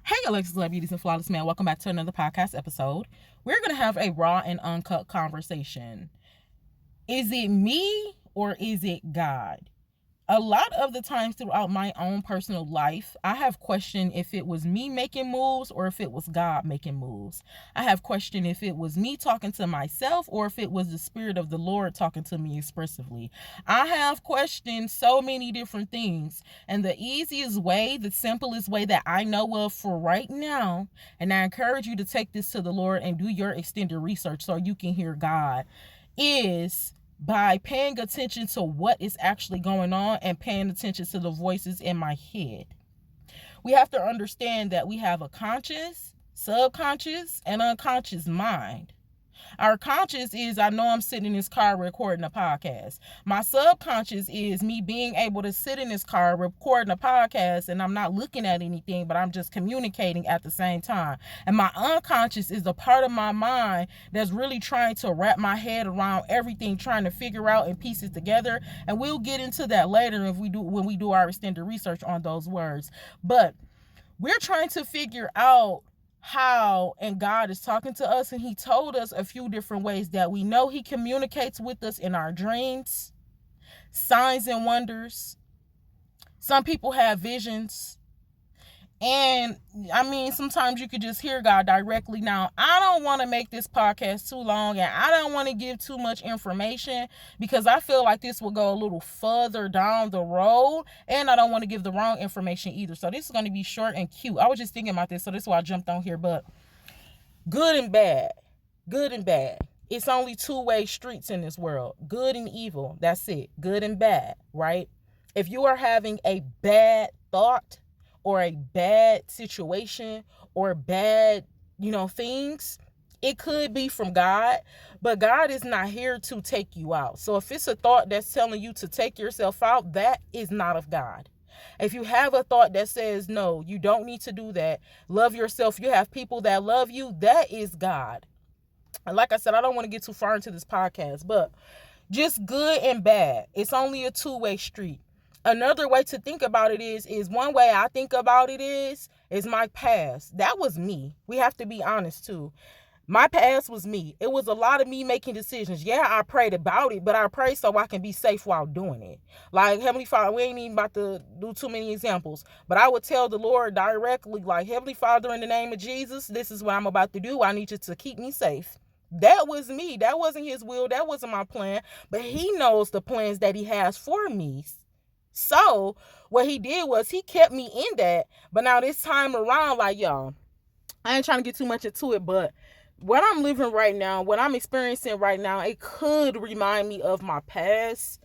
Hey, Alexus, Love Beauties and Flawless Man. Welcome back to another podcast episode. We're going to have a raw and uncut conversation. Is it me or is it God? A lot of the times throughout my own personal life, I have questioned if it was me making moves or if it was God making moves. I have questioned if it was me talking to myself or if it was the Spirit of the Lord talking to me expressively. I have questioned so many different things. And the easiest way, the simplest way that I know of for right now, and I encourage you to take this to the Lord and do your extended research so you can hear God, is by paying attention to what is actually going on and paying attention to the voices in my head. We have to understand that we have a conscious, subconscious, and unconscious mind. Our conscious is, I know I'm sitting in this car recording a podcast. My subconscious is me being able to sit in this car recording a podcast and I'm not looking at anything, but I'm just communicating at the same time. And my unconscious is the part of my mind that's really trying to wrap my head around everything, trying to figure out and piece it together. And we'll get into that later when we do our extended research on those words. But we're trying to figure out how, and God is talking to us, and he told us a few different ways that we know he communicates with us in our dreams, signs and wonders. Some people have visions, and sometimes you could just hear God directly. Now, I don't want to make this podcast too long, and I don't want to give too much information because I feel like this will go a little further down the road, and I don't want to give the wrong information either. So this is going to be short and cute. I was just thinking about this, so this is why I jumped on here. But good and bad. It's only two-way streets in this world. Good and evil. That's it. Good and bad, right? If you are having a bad thought, or a bad situation, or bad, things, it could be from God, but God is not here to take you out. So if it's a thought that's telling you to take yourself out, that is not of God. If you have a thought that says, no, you don't need to do that, love yourself, you have people that love you, that is God. And like I said, I don't want to get too far into this podcast, but just good and bad. It's only a two-way street. Another way to think about it is one way I think about it is my past. That was me. We have to be honest too. My past was me. It was a lot of me making decisions. Yeah, I prayed about it, but I prayed so I can be safe while doing it. Like, Heavenly Father, we ain't even about to do too many examples, but I would tell the Lord directly, like, Heavenly Father, in the name of Jesus, this is what I'm about to do. I need you to keep me safe. That was me. That wasn't his will. That wasn't my plan, but he knows the plans that he has for me. So what he did was he kept me in that. But now this time around, like, y'all, I ain't trying to get too much into it, but what I'm living right now, what I'm experiencing right now, it could remind me of my past,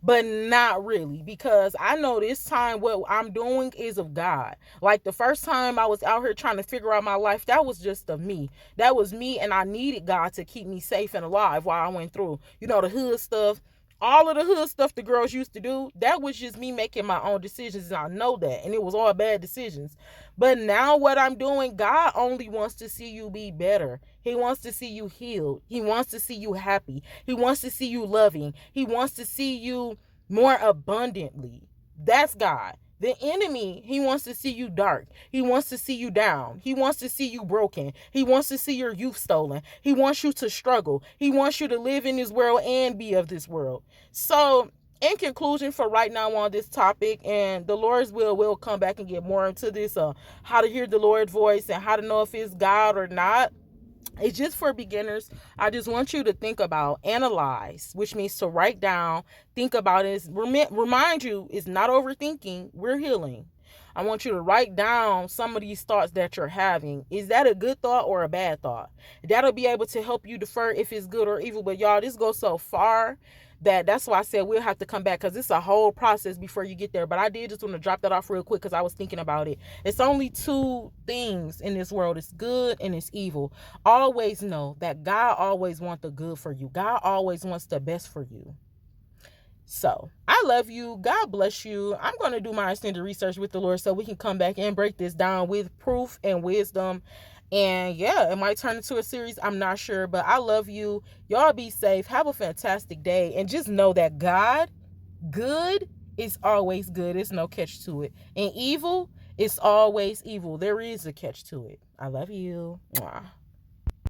but not really, because I know this time what I'm doing is of God. Like the first time I was out here trying to figure out my life, that was just of me. That was me, and I needed God to keep me safe and alive while I went through, the hood stuff. All of the hood stuff the girls used to do, that was just me making my own decisions, and I know that, and it was all bad decisions. But now what I'm doing, God only wants to see you be better. He wants to see you healed. He wants to see you happy. He wants to see you loving. He wants to see you more abundantly. That's God. The enemy, he wants to see you dark. He wants to see you down. He wants to see you broken. He wants to see your youth stolen. He wants you to struggle. He wants you to live in this world and be of this world. So, in conclusion, for right now on this topic, and the Lord's will come back and get more into this, how to hear the Lord's voice and how to know if it's God or not. It's just for beginners. I just want you to think about, analyze, which means to write down, think about it. Remind you, it's not overthinking. We're healing. I want you to write down some of these thoughts that you're having. Is that a good thought or a bad thought? That'll be able to help you defer if it's good or evil. But y'all, this goes so far that's why I said we'll have to come back, because it's a whole process before you get there. But I did just want to drop that off real quick because I was thinking about it. It's only two things in this world. It's good and it's evil. Always know that God always wants the good for you. God always wants the best for you. So I love you. God bless you. I'm going to do my extended research with the Lord so we can come back and break this down with proof and wisdom. And yeah, it might turn into a series. I'm not sure, but I love you. Y'all be safe. Have a fantastic day. And just know that God, good is always good. There's no catch to it. And evil It's always evil. There is a catch to it. I love you. Mwah.